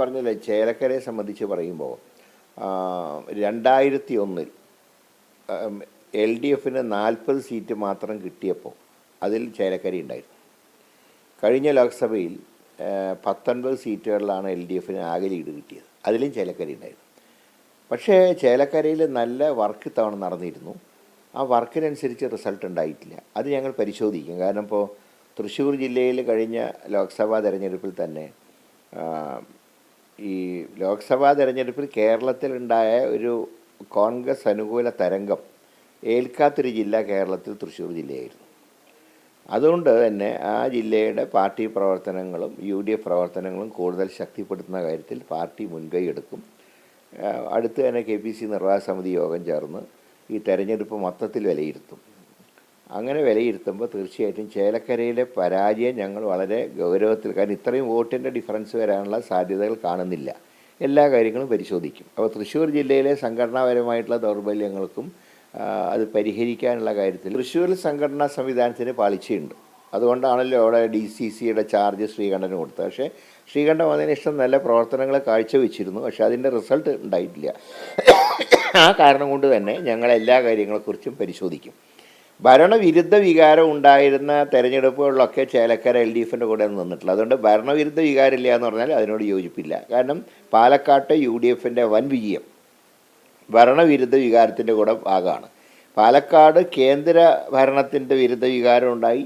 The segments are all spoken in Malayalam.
പറഞ്ഞില്ലേ, ചേലക്കരയെ സംബന്ധിച്ച് പറയുമ്പോൾ 2001 LDFന് 40 സീറ്റ് മാത്രം കിട്ടിയപ്പോൾ അതിൽ ചേലക്കര ഉണ്ടായിരുന്നു. കഴിഞ്ഞ ലോക്സഭയിൽ 19 സീറ്റുകളിലാണ് LDFന് ആകെ ലീഡ് കിട്ടിയത്. അതിലും ചേലക്കര ഉണ്ടായിരുന്നു. പക്ഷേ ചേലക്കരയിൽ നല്ല വർക്ക് ഇത്തവണ നടന്നിരുന്നു. ആ വർക്കിനനുസരിച്ച് റിസൾട്ട് ഉണ്ടായിട്ടില്ല. അത് ഞങ്ങൾ പരിശോധിക്കും. കാരണം ഇപ്പോൾ തൃശ്ശൂർ ജില്ലയിൽ കഴിഞ്ഞ ലോക്സഭാ തെരഞ്ഞെടുപ്പിൽ തന്നെ ഈ ലോക്സഭാ തെരഞ്ഞെടുപ്പിൽ കേരളത്തിലുണ്ടായ ഒരു കോൺഗ്രസ് അനുകൂല തരംഗം ഏൽക്കാത്തൊരു ജില്ല കേരളത്തിൽ തൃശ്ശൂർ ജില്ലയായിരുന്നു. അതുകൊണ്ട് തന്നെ ആ ജില്ലയുടെ പാർട്ടി പ്രവർത്തനങ്ങളും UDF പ്രവർത്തനങ്ങളും കൂടുതൽ ശക്തിപ്പെടുത്തുന്ന കാര്യത്തിൽ പാർട്ടി മുൻകൈ എടുക്കും. അടുത്ത് തന്നെ KPC നിർവാഹക സമിതി യോഗം ചേർന്ന് ഈ തെരഞ്ഞെടുപ്പ് മൊത്തത്തിൽ വിലയിരുത്തും. അങ്ങനെ വിലയിരുത്തുമ്പോൾ തീർച്ചയായിട്ടും ചേലക്കരയിലെ പരാജയം ഞങ്ങൾ വളരെ ഗൗരവത്തിൽ, കാരണം ഇത്രയും വോട്ടിൻ്റെ ഡിഫറൻസ് വരാനുള്ള സാധ്യതകൾ കാണുന്നില്ല. എല്ലാ കാര്യങ്ങളും പരിശോധിക്കും. അപ്പോൾ തൃശ്ശൂർ ജില്ലയിലെ സംഘടനാപരമായിട്ടുള്ള ദൗർബല്യങ്ങൾക്കും അത് പരിഹരിക്കാനുള്ള കാര്യത്തിൽ തൃശ്ശൂരിൽ സംഘടനാ സംവിധാനത്തിന് പാളിച്ചയുണ്ട്. അതുകൊണ്ടാണല്ലോ അവിടെ DCCയുടെ ചാർജ് ശ്രീകണ്ഠന് കൊടുത്തത്. പക്ഷേ ശ്രീകണ്ഠൻ വന്നതിന് ഇഷ്ടം നല്ല പ്രവർത്തനങ്ങൾ കാഴ്ചവെച്ചിരുന്നു. പക്ഷേ അതിൻ്റെ റിസൾട്ട് ഉണ്ടായിട്ടില്ല. ആ കാരണം കൊണ്ട് തന്നെ ഞങ്ങൾ എല്ലാ കാര്യങ്ങളെക്കുറിച്ചും പരിശോധിക്കും. ഭരണവിരുദ്ധ വികാരം ഉണ്ടായിരുന്ന തെരഞ്ഞെടുപ്പുകളിലൊക്കെ ചേലക്കര LDFൻ്റെ കൂടെ നിന്നിട്ടുള്ളത്. അതുകൊണ്ട് ഭരണവിരുദ്ധ വികാരമില്ല എന്ന് പറഞ്ഞാൽ അതിനോട് യോജിപ്പില്ല. കാരണം പാലക്കാട്ട് UDFൻ്റെ വൻ വിജയം ഭരണവിരുദ്ധ വികാരത്തിൻ്റെ കൂടെ ഭാഗമാണ്. പാലക്കാട് കേന്ദ്ര ഭരണത്തിൻ്റെ വിരുദ്ധ വികാരം ഉണ്ടായി,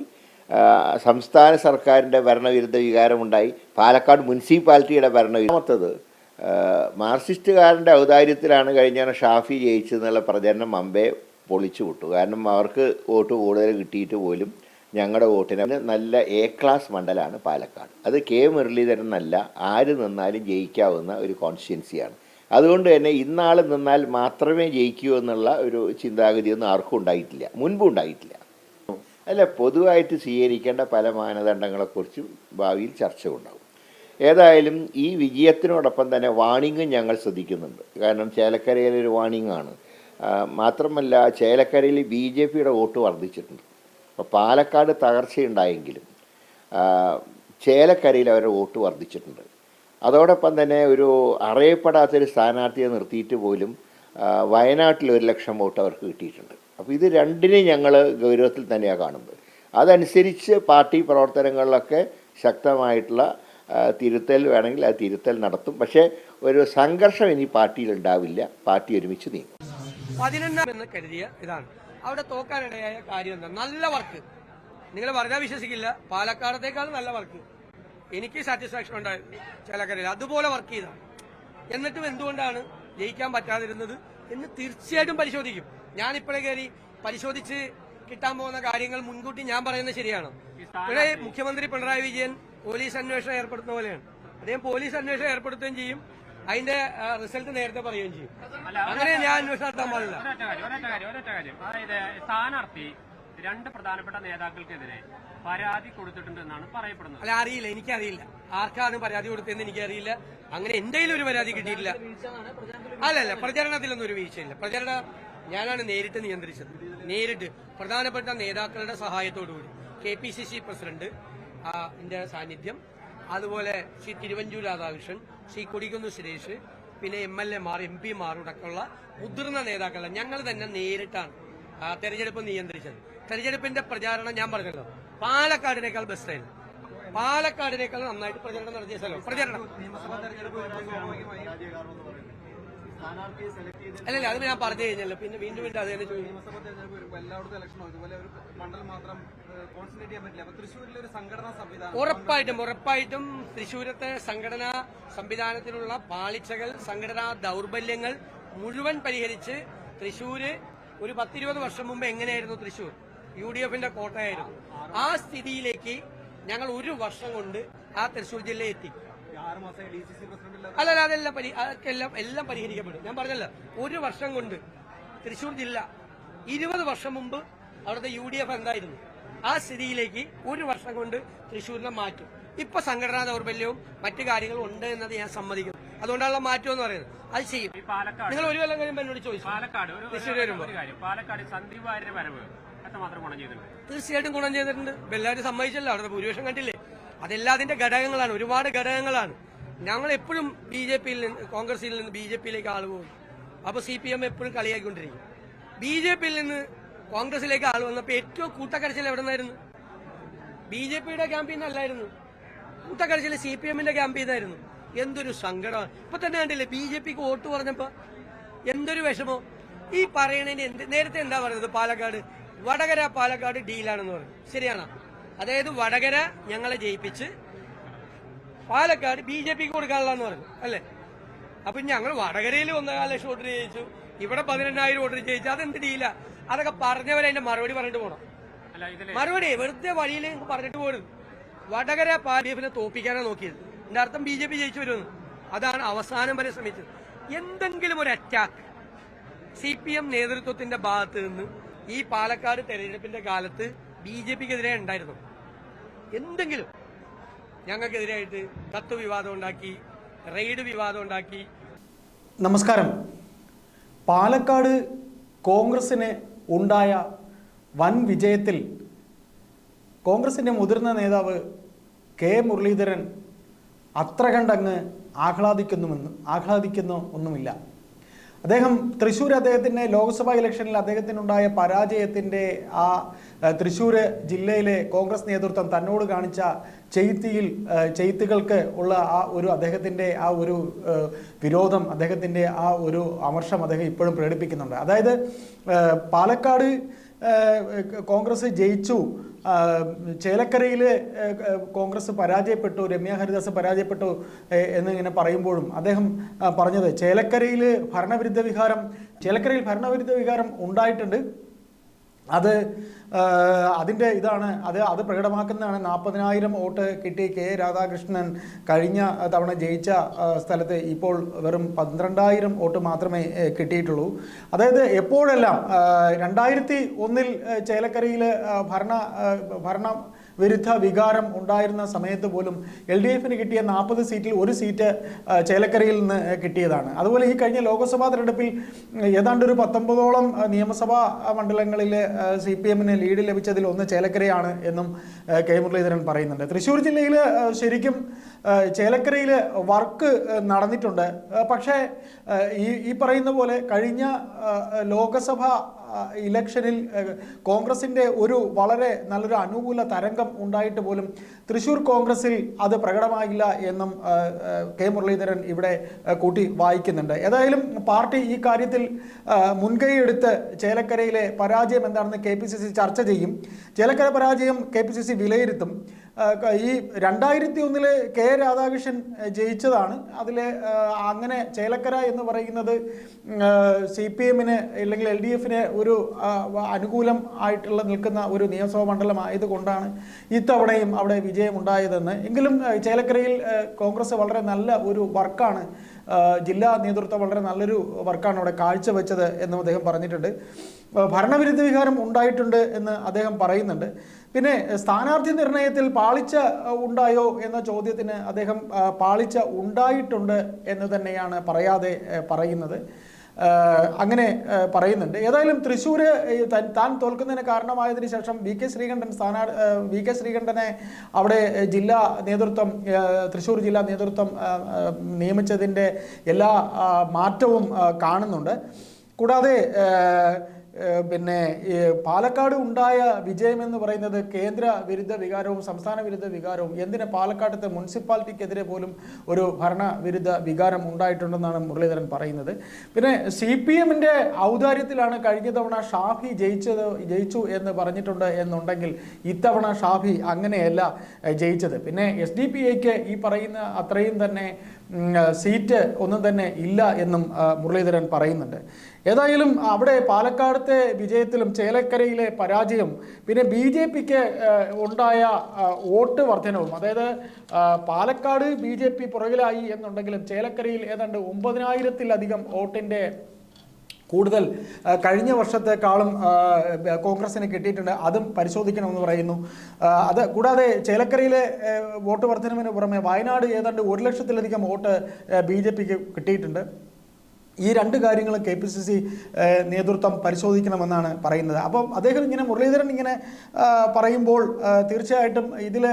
സംസ്ഥാന സർക്കാരിൻ്റെ ഭരണവിരുദ്ധ വികാരമുണ്ടായി, പാലക്കാട് മുനിസിപ്പാലിറ്റിയുടെ ഭരണവിരുദ്ധമത്തത് മാർക്സിസ്റ്റുകാരൻ്റെ ഔദാര്യത്തിലാണ് കഴിഞ്ഞ ഷാഫി ജയിച്ചതെന്നുള്ള പ്രചരണം അമ്പേ പൊളിച്ചു വിട്ടു. കാരണം അവർക്ക് വോട്ട് കൂടുതൽ കിട്ടിയിട്ട് പോലും ഞങ്ങളുടെ വോട്ടിന് നല്ല A ക്ലാസ് മണ്ഡലമാണ് പാലക്കാട്. അത് K മുരളീധരൻ എന്നല്ല, ആര് നിന്നാലും ജയിക്കാവുന്ന ഒരു കോൺസ്റ്റിറ്റ്യുവൻസിയാണ്. അതുകൊണ്ട് തന്നെ ഇന്നാൾ നിന്നാൽ മാത്രമേ ജയിക്കൂ എന്നുള്ള ഒരു ചിന്താഗതിയൊന്നും ആർക്കും ഉണ്ടായിട്ടില്ല, മുൻപും ഉണ്ടായിട്ടില്ല. അല്ല, പൊതുവായിട്ട് സ്വീകരിക്കേണ്ട പല മാനദണ്ഡങ്ങളെക്കുറിച്ചും ഭാവിയിൽ ചർച്ച ഉണ്ടാകും. ഏതായാലും ഈ വിജയത്തിനോടൊപ്പം തന്നെ വാണിങ്ങും ഞങ്ങൾ ശ്രദ്ധിക്കുന്നുണ്ട്. കാരണം ചേലക്കരയിലൊരു വാണിങ്ങാണ്. മാത്രമല്ല ചേലക്കരയിൽ BJPയുടെ വോട്ട് വർദ്ധിച്ചിട്ടുണ്ട്. അപ്പോൾ പാലക്കാട് തകർച്ചയുണ്ടായെങ്കിലും ചേലക്കരയിൽ അവരുടെ വോട്ട് വർദ്ധിച്ചിട്ടുണ്ട്. അതോടൊപ്പം തന്നെ ഒരു അറിയപ്പെടാത്തൊരു സ്ഥാനാർത്ഥിയെ നിർത്തിയിട്ട് പോലും വയനാട്ടിൽ 1 ലക്ഷം വോട്ട് അവർക്ക് കിട്ടിയിട്ടുണ്ട്. അപ്പോൾ ഇത് രണ്ടിനെയും ഞങ്ങൾ ഗൗരവത്തിൽ തന്നെയാണ് കാണുന്നത്. അതനുസരിച്ച് പാർട്ടി പ്രവർത്തനങ്ങളിലൊക്കെ ശക്തമായിട്ടുള്ള തിരുത്തൽ വേണമെങ്കിൽ ആ തിരുത്തൽ നടത്തും. പക്ഷേ ഒരു സംഘർഷം ഇനി പാർട്ടിയിൽ ഉണ്ടാവില്ല. പാർട്ടി ഒരുമിച്ച് നീങ്ങും. 11 എന്ന് കരുതിയ ഇതാണ് അവിടെ തോക്കാനിടയായ കാര്യം. എന്താ നല്ല വർക്ക്, നിങ്ങൾ പറഞ്ഞാൽ വിശ്വസിക്കില്ല, പാലക്കാടത്തേക്കാൾ നല്ല വർക്ക് എനിക്ക് സാറ്റിസ്ഫാക്ഷൻ ഉണ്ടായിരുന്നു ചേലക്കരയിൽ. അതുപോലെ വർക്ക് ചെയ്താണ്. എന്നിട്ടും എന്തുകൊണ്ടാണ് ജയിക്കാൻ പറ്റാതിരുന്നത് എന്ന് തീർച്ചയായിട്ടും പരിശോധിക്കും. ഞാനിപ്പോഴേ കയറി പരിശോധിച്ച് കിട്ടാൻ പോകുന്ന കാര്യങ്ങൾ മുൻകൂട്ടി ഞാൻ പറയുന്നത് ശരിയാണ്. ഇവിടെ മുഖ്യമന്ത്രി പിണറായി വിജയൻ പോലീസ് അന്വേഷണം ഏർപ്പെടുത്തുന്ന പോലെയാണ്. അദ്ദേഹം പോലീസ് അന്വേഷണം ഏർപ്പെടുത്തുകയും ചെയ്യും, അതിന്റെ റിസൾട്ട് നേരത്തെ പറയുകയും ചെയ്യും. അങ്ങനെ ഞാൻ അന്വേഷണം നടത്താൻ പാടില്ല. ഒരൊറ്റ കാര്യം, അതായത് സ്ഥാനാർത്ഥി 2 പ്രധാനപ്പെട്ട നേതാക്കൾക്കെതിരെ പരാതി കൊടുത്തിട്ടുണ്ടെന്നാണ് പറയപ്പെടുന്നത്. അല്ല, അറിയില്ല, എനിക്കറിയില്ല ആർക്കാണ് പരാതി കൊടുത്തതെന്ന് എനിക്കറിയില്ല. അങ്ങനെ എന്തെങ്കിലും ഒരു പരാതി കിട്ടിയിട്ടില്ല. അല്ലല്ല, പ്രചരണത്തിലൊന്നും ഒരു വീഴ്ചയില്ല. പ്രചരണം ഞാനാണ് നേരിട്ട് നിയന്ത്രിച്ചത്. നേരിട്ട് പ്രധാനപ്പെട്ട നേതാക്കളുടെ സഹായത്തോടുകൂടി KPCC പ്രസിഡന്റ് സാന്നിധ്യം, അതുപോലെ ശ്രീ തിരുവഞ്ചൂർ രാധാകൃഷ്ണൻ, ശ്രീ കൊടിക്കുന്ന് സുരേഷ്, പിന്നെ MLAമാർ MP മാർ അടക്കമുള്ള മുതിർന്ന നേതാക്കളെ ഞങ്ങൾ തന്നെ നേരിട്ടാണ് തെരഞ്ഞെടുപ്പ് നിയന്ത്രിച്ചത്. തെരഞ്ഞെടുപ്പിന്റെ പ്രചാരണം ഞാൻ പറഞ്ഞല്ലോ, പാലക്കാടിനേക്കാൾ ബെസ്റ്റായിരുന്നു. പാലക്കാടിനേക്കാൾ നന്നായിട്ട് പ്രചരണം നടത്തിയ സ്ഥലം പ്രചരണം. അല്ലല്ല, അത് ഞാൻ പറഞ്ഞു കഴിഞ്ഞല്ലോ, പിന്നെ വീണ്ടും വീണ്ടും അത് തന്നെ ചോദിക്കും. ഉറപ്പായിട്ടും തൃശ്ശൂരത്തെ സംഘടനാ സംവിധാനത്തിലുള്ള പാളിച്ചകൾ, സംഘടനാ ദൗർബല്യങ്ങൾ മുഴുവൻ പരിഹരിച്ച് തൃശ്ശൂര് ഒരു 10-20 വർഷം മുമ്പ് എങ്ങനെയായിരുന്നു തൃശ്ശൂർ? UDFന്റെ കോട്ടയായിരുന്നു. ആ സ്ഥിതിയിലേക്ക് ഞങ്ങൾ 1 വർഷം കൊണ്ട് ആ തൃശ്ശൂർ ജില്ലയെ എത്തി. അല്ലല്ല, എല്ലാം പരിഹരിക്കപ്പെടും. ഞാൻ പറഞ്ഞല്ലോ, 1 വർഷം കൊണ്ട് തൃശ്ശൂർ ജില്ല 20 വർഷം മുമ്പ് അവിടുത്തെ UDF എന്തായിരുന്നു ആ സ്ഥിതിയിലേക്ക് 1 വർഷം കൊണ്ട് തൃശ്ശൂരിനെ മാറ്റും. ഇപ്പൊ സംഘടനാ ദൗർബല്യവും മറ്റു കാര്യങ്ങളും ഉണ്ട് എന്നത് ഞാൻ സമ്മതിക്കുന്നു. അതുകൊണ്ടുള്ള മാറ്റം എന്ന് പറയുന്നത് അത് ചെയ്യും. നിങ്ങൾ 1 കൊല്ലം കഴിയുമ്പോൾ എന്നോട് ചോദിച്ചു തൃശ്ശൂർ വരുമ്പോൾ തീർച്ചയായിട്ടും ഗുണം ചെയ്തിട്ടുണ്ട്. എല്ലാവരും സമ്മതിച്ചല്ലോ, അവിടുത്തെ ഭൂരിപക്ഷം കണ്ടില്ലേ. അതെല്ലാതിന്റെ ഘടകങ്ങളാണ്, ഒരുപാട് ഘടകങ്ങളാണ്. ഞങ്ങൾ എപ്പോഴും ബി ജെ പിയിൽ നിന്ന് കോൺഗ്രസിൽ നിന്ന് ബി ജെ പിയിലേക്ക് ആൾ പോകും. അപ്പോൾ CPM എപ്പോഴും കളിയാക്കിക്കൊണ്ടിരിക്കും. ബി ജെ പിയിൽ നിന്ന് കോൺഗ്രസിലേക്ക് ആൾ വന്നപ്പോൾ ഏറ്റവും കൂട്ടക്കരച്ചിൽ എവിടെ നിന്നായിരുന്നു? ബി ജെ പിയുടെ ക്യാമ്പിൽ നിന്നല്ലായിരുന്നു, കൂട്ടക്കരച്ചിൽ CPM-ന്റെ ക്യാമ്പിൽ നിന്നായിരുന്നു. എന്തൊരു സങ്കടമാണ്. ഇപ്പൊ തന്നെ കണ്ടില്ലേ ബി ജെ പിക്ക് വോട്ട് പറഞ്ഞപ്പോ എന്തൊരു വിഷമോ. ഈ പറയണതിന് നേരത്തെ എന്താ പറയുന്നത്? പാലക്കാട് വടകര പാലക്കാട് ഡീലാണെന്ന് പറഞ്ഞു. ശരിയാണോ? അതായത് വടകര ഞങ്ങളെ ജയിപ്പിച്ച് പാലക്കാട് BJPക്ക് കൊടുക്കാനുള്ളതെന്ന് പറഞ്ഞു അല്ലേ? അപ്പൊ ഞങ്ങൾ വടകരയിൽ 1.4 ലക്ഷം വോട്ട് ജയിച്ചു, ഇവിടെ 18,000 വോട്ട് ജയിച്ചു. അതെന്ത് ഡീല? അതൊക്കെ പറഞ്ഞവരതിന്റെ മറുപടി പറഞ്ഞിട്ട് പോകണം. മറുപടി വെറുതെ വഴിയിൽ പറഞ്ഞിട്ട് പോരുത്. വടകര പാലിയഫിനെ തോപ്പിക്കാനാണ് നോക്കിയത്. എന്റെ അർത്ഥം BJP ജയിച്ചു വരുമെന്ന്. അതാണ് അവസാനം വരെ ശ്രമിച്ചത്. എന്തെങ്കിലും ഒരു അറ്റാക്ക് CPM നേതൃത്വത്തിന്റെ ഭാഗത്ത് നിന്ന് ഈ പാലക്കാട് തെരഞ്ഞെടുപ്പിന്റെ കാലത്ത് BJPക്കെതിരെ ഉണ്ടായിരുന്നു. എന്തെങ്കിലും ഞങ്ങൾക്കെതിരായിട്ട് കത്ത് വിവാദം ഉണ്ടാക്കി, റെയ്ഡ് വിവാദം ഉണ്ടാക്കി. നമസ്കാരം. പാലക്കാട് കോൺഗ്രസിന് ഉണ്ടായ വൻ വിജയത്തിൽ കോൺഗ്രസിന്റെ മുതിർന്ന നേതാവ് കെ മുരളീധരൻ അത്ര കണ്ടങ്ങ് ആഹ്ലാദിക്കുന്ന ഒന്നുമില്ല. അദ്ദേഹം തൃശ്ശൂർ അദ്ദേഹത്തിൻ്റെ ലോക്സഭാ ഇലക്ഷനിൽ അദ്ദേഹത്തിനുണ്ടായ പരാജയത്തിൻ്റെ ആ തൃശ്ശൂർ ജില്ലയിലെ കോൺഗ്രസ് നേതൃത്വം തന്നോട് കാണിച്ച ചെയ്ത്തുകൾക്ക് ഉള്ള ആ ഒരു അദ്ദേഹത്തിൻ്റെ ആ ഒരു വിരോധം, അദ്ദേഹത്തിൻ്റെ ആ ഒരു അമർഷം അദ്ദേഹം ഇപ്പോഴും പ്രകടിപ്പിക്കുന്നുണ്ട്. അതായത് പാലക്കാട് കോൺഗ്രസ് ജയിച്ചു, ചേലക്കരയിൽ കോൺഗ്രസ് പരാജയപ്പെട്ടു, രമ്യ ഹരിദാസ് പരാജയപ്പെട്ടു എന്നിങ്ങനെ പറയുമ്പോഴും അദ്ദേഹം പറഞ്ഞത് ചേലക്കരയിൽ ഭരണവിരുദ്ധ വികാരം ഉണ്ടായിട്ടുണ്ട്. അതിൻ്റെ ഇതാണ് അത് പ്രകടമാക്കുന്നതാണ് 40,000 വോട്ട് കിട്ടി കെ രാധാകൃഷ്ണൻ കഴിഞ്ഞ തവണ ജയിച്ച സ്ഥലത്ത് ഇപ്പോൾ വെറും 12,000 വോട്ട് മാത്രമേ കിട്ടിയിട്ടുള്ളൂ. അതായത് എപ്പോഴെല്ലാം 2001 ചേലക്കരയിൽ ഭരണ വിരുദ്ധ വികാരം ഉണ്ടായിരുന്ന സമയത്ത് പോലും LDFന് കിട്ടിയ 40 സീറ്റിൽ 1 സീറ്റ് ചേലക്കരയിൽ നിന്ന് കിട്ടിയതാണ്. അതുപോലെ ഈ കഴിഞ്ഞ ലോക്സഭാ തെരഞ്ഞെടുപ്പിൽ ഏതാണ്ട് ഒരു 19ഓളം നിയമസഭാ മണ്ഡലങ്ങളിൽ CPMന് ലീഡ് ലഭിച്ചതിൽ ഒന്ന് ചേലക്കരയാണ് എന്നും കെ മുരളീധരൻ പറയുന്നുണ്ട്. തൃശ്ശൂർ ജില്ലയിൽ ശരിക്കും ചേലക്കരയിൽ വർക്ക് നടന്നിട്ടുണ്ട്. പക്ഷേ ഈ പറയുന്ന പോലെ കഴിഞ്ഞ ലോക്സഭാ ഇലക്ഷനിൽ കോൺഗ്രസിൻ്റെ ഒരു വളരെ നല്ലൊരു അനുകൂല തരംഗം ഉണ്ടായിട്ട് പോലും തൃശ്ശൂർ കോൺഗ്രസിൽ അത് പ്രകടമാകില്ല എന്നും കെ മുരളീധരൻ ഇവിടെ കൂട്ടി വായിക്കുന്നുണ്ട്. ഏതായാലും പാർട്ടി ഈ കാര്യത്തിൽ മുൻകൈയെടുത്ത് ചേലക്കരയിലെ പരാജയം എന്താണെന്ന് KPCC ചർച്ച ചെയ്യും. ചേലക്കര പരാജയം KPCC വിലയിരുത്തും. ഈ 2001 കെ രാധാകൃഷ്ണൻ ജയിച്ചതാണ്. അതിൽ അങ്ങനെ ചേലക്കര എന്ന് പറയുന്നത് CPMന് അല്ലെങ്കിൽ LDFന് ഒരു അനുകൂലം ആയിട്ടുള്ള നിൽക്കുന്ന ഒരു നിയമസഭാ മണ്ഡലം ആയതുകൊണ്ടാണ് ഇത്തവണയും അവിടെ വിജയമുണ്ടായതെന്ന്. എങ്കിലും ചേലക്കരയിൽ കോൺഗ്രസ് വളരെ നല്ല ഒരു വർക്കാണ്, ജില്ലാ നേതൃത്വം വളരെ നല്ലൊരു വർക്കാണ് അവിടെ കാഴ്ചവെച്ചത് എന്നും അദ്ദേഹം പറഞ്ഞിട്ടുണ്ട്. ഭരണവിരുദ്ധ വികാരം ഉണ്ടായിട്ടുണ്ട് എന്ന് അദ്ദേഹം പറയുന്നുണ്ട്. പിന്നെ സ്ഥാനാർത്ഥി നിർണയത്തിൽ പാളിച്ച ഉണ്ടായോ എന്ന ചോദ്യത്തിന് അദ്ദേഹം പാളിച്ച ഉണ്ടായിട്ടുണ്ട് എന്ന് തന്നെയാണ് പറയാതെ പറയുന്നത്. അങ്ങനെ പറയുന്നുണ്ട്. ഏതായാലും തൃശ്ശൂർ താൻ തോൽക്കുന്നതിന് കാരണമായതിനു ശേഷം വി കെ ശ്രീകണ്ഠനെ അവിടെ ജില്ലാ നേതൃത്വം, തൃശ്ശൂർ ജില്ലാ നേതൃത്വം നിയമിച്ചതിൻ്റെ എല്ലാ മാറ്റവും കാണുന്നുണ്ട്. കൂടാതെ പിന്നെ പാലക്കാട് ഉണ്ടായ വിജയം എന്ന് പറയുന്നത് കേന്ദ്ര വിരുദ്ധ വികാരവും സംസ്ഥാന വിരുദ്ധ വികാരവും, എന്തിന് പാലക്കാട്ടത്തെ മുനിസിപ്പാലിറ്റിക്കെതിരെ പോലും ഒരു ഭരണവിരുദ്ധ വികാരം ഉണ്ടായിട്ടുണ്ടെന്നാണ് മുരളീധരൻ പറയുന്നത്. പിന്നെ CPMന്റെ ഔദാര്യത്തിലാണ് കഴിഞ്ഞ തവണ ഷാഫി ജയിച്ചു എന്ന് പറഞ്ഞിട്ടുണ്ട് എന്നുണ്ടെങ്കിൽ ഇത്തവണ ഷാഫി അങ്ങനെയല്ല ജയിച്ചത്. പിന്നെ SDPIക്ക് ഈ പറയുന്ന അത്രയും തന്നെ സീറ്റ് ഒന്നും തന്നെ ഇല്ല എന്നും മുരളീധരൻ പറയുന്നുണ്ട്. ഏതായാലും അവിടെ പാലക്കാടത്തെ വിജയത്തിലും ചേലക്കരയിലെ പരാജയം, പിന്നെ BJPക്ക് ഉണ്ടായ വോട്ട് വർധനവും, അതായത് പാലക്കാട് BJP പുറകിലായി എന്നുണ്ടെങ്കിലും ചേലക്കരയിൽ ഏതാണ്ട് 9,000-ത്തിലധികം വോട്ടിൻ്റെ കൂടുതൽ കഴിഞ്ഞ വർഷത്തെക്കാളും കോൺഗ്രസിന് കിട്ടിയിട്ടുണ്ട്. അതും പരിശോധിക്കണമെന്ന് പറയുന്നു. അത് കൂടാതെ ചേലക്കരയിലെ വോട്ട് വർധനവിന് പുറമെ വയനാട് ഏതാണ്ട് 1 ലക്ഷത്തിലധികം വോട്ട് BJPക്ക് കിട്ടിയിട്ടുണ്ട്. ഈ രണ്ട് കാര്യങ്ങളും KPCC നേതൃത്വം പരിശോധിക്കണമെന്നാണ് പറയുന്നത്. അപ്പം അദ്ദേഹം ഇങ്ങനെ മുരളീധരൻ ഇങ്ങനെ പറയുമ്പോൾ തീർച്ചയായിട്ടും ഇതിൽ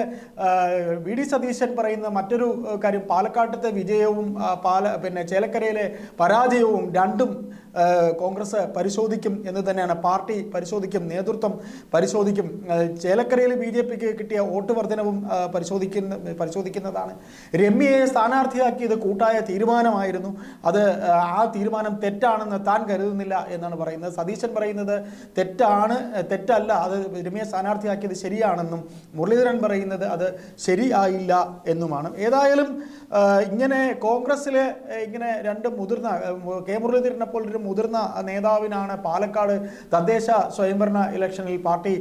VD സതീശൻ പറയുന്ന മറ്റൊരു കാര്യം പാലക്കാട്ടത്തെ വിജയവും പിന്നെ ചേലക്കരയിലെ പരാജയവും രണ്ടും കോൺഗ്രസ് പരിശോധിക്കും എന്ന് തന്നെയാണ്. പാർട്ടി പരിശോധിക്കും, നേതൃത്വം പരിശോധിക്കും. ചേലക്കരയിൽ BJPക്ക് കിട്ടിയ വോട്ട് വർധനവും പരിശോധിക്കുന്നതാണ്. രമ്യയെ സ്ഥാനാർത്ഥിയാക്കിയത് കൂട്ടായ തീരുമാനമായിരുന്നു. അത് ആ തീരുമാനം തെറ്റാണെന്ന് താൻ കരുതുന്നില്ല എന്നാണ് പറയുന്നത്. സതീശൻ പറയുന്നത് തെറ്റല്ല, അത് രമ്യയെ സ്ഥാനാർത്ഥിയാക്കിയത് ശരിയാണെന്നും മുരളീധരൻ പറയുന്നത് അത് ശരിയായില്ല എന്നുമാണ്. ഏതായാലും ഇങ്ങനെ കോൺഗ്രസ്സിലെ ഇങ്ങനെ രണ്ട് മുതിർന്ന കെ മുരളീധരനെ പോലൊരു മുതിർന്ന നേതാവിനാണ് പാലക്കാട് തദ്ദേശ സ്വയംഭരണ ഇലക്ഷനിൽ പാർട്ടി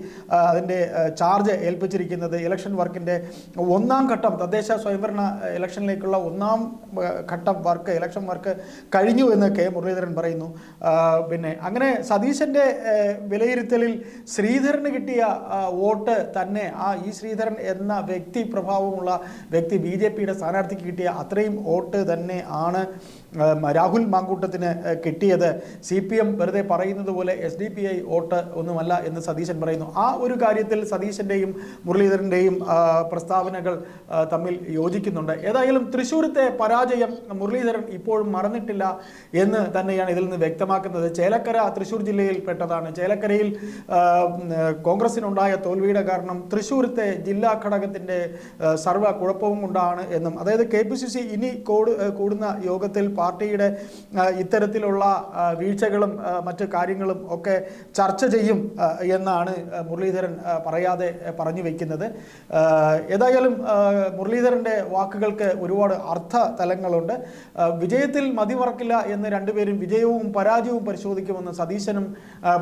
അതിൻ്റെ ചാർജ് ഏൽപ്പിച്ചിരിക്കുന്നത്. ഇലക്ഷൻ വർക്കിൻ്റെ ഒന്നാം ഘട്ടം, തദ്ദേശ സ്വയംഭരണ ഇലക്ഷനിലേക്കുള്ള ഒന്നാം ഘട്ടം ഇലക്ഷൻ വർക്ക് കഴിഞ്ഞു എന്ന് കെ മുരളീധരൻ പറയുന്നു. പിന്നെ അങ്ങനെ സതീശൻ്റെ വിലയിരുത്തലിൽ ശ്രീധരന് കിട്ടിയ വോട്ട് തന്നെ ഈ ശ്രീധരൻ എന്ന വ്യക്തി പ്രഭാവമുള്ള വ്യക്തി BJPയുടെ സ്ഥാനാർത്ഥിക്ക് കിട്ടിയ അത്രയും വോട്ട് തന്നെ ആണ് രാഹുൽ മാങ്കൂട്ടത്തിന് കിട്ടിയത്. CPM വെറുതെ പറയുന്നത് പോലെ SDPI വോട്ട് ഒന്നുമല്ല എന്ന് സതീശൻ പറയുന്നു. ആ ഒരു കാര്യത്തിൽ സതീശൻ്റെയും മുരളീധരൻ്റെയും പ്രസ്താവനകൾ തമ്മിൽ യോജിക്കുന്നുണ്ട്. ഏതായാലും തൃശ്ശൂരത്തെ പരാജയം മുരളീധരൻ ഇപ്പോഴും മറന്നിട്ടില്ല എന്ന് തന്നെയാണ് ഇതിൽ നിന്ന് വ്യക്തമാക്കുന്നത്. ചേലക്കര തൃശ്ശൂർ ജില്ലയിൽ പെട്ടതാണ്. ചേലക്കരയിൽ കോൺഗ്രസിനുണ്ടായ തോൽവിയുടെ കാരണം തൃശ്ശൂരത്തെ ജില്ലാ ഘടകത്തിൻ്റെ സർവ്വ കുഴപ്പവും കൊണ്ടാണ് എന്നും, അതായത് KPCC ഇനി കൂടുന്ന യോഗത്തിൽ പാർട്ടിയുടെ ഇത്തരത്തിലുള്ള വീഴ്ചകളും മറ്റ് കാര്യങ്ങളും ഒക്കെ ചർച്ച ചെയ്യും എന്നാണ് മുരളീധരൻ പറയാതെ പറഞ്ഞു വയ്ക്കുന്നത്. ഏതായാലും മുരളീധരൻ്റെ വാക്കുകൾക്ക് ഒരുപാട് അർത്ഥ തലങ്ങളുണ്ട്. വിജയത്തിൽ മതിമറക്കില്ല എന്ന് രണ്ടുപേരും വിജയവും പരാജയവും പരിശോധിക്കുമെന്ന് സതീശനും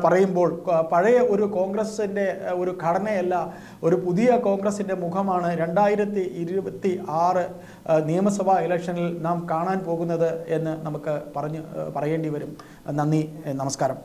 പറയുമ്പോൾ പഴയ ഒരു കോൺഗ്രസിൻ്റെ ഒരു ഘടനയല്ല, ഒരു പുതിയ കോൺഗ്രസിൻ്റെ മുഖമാണ് 2026 നിയമസഭാ ഇലക്ഷനിൽ നാം കാണാൻ പോകുന്നത് എന്ന് നമുക്ക് പറയേണ്ടി വരും. നന്ദി, നമസ്കാരം.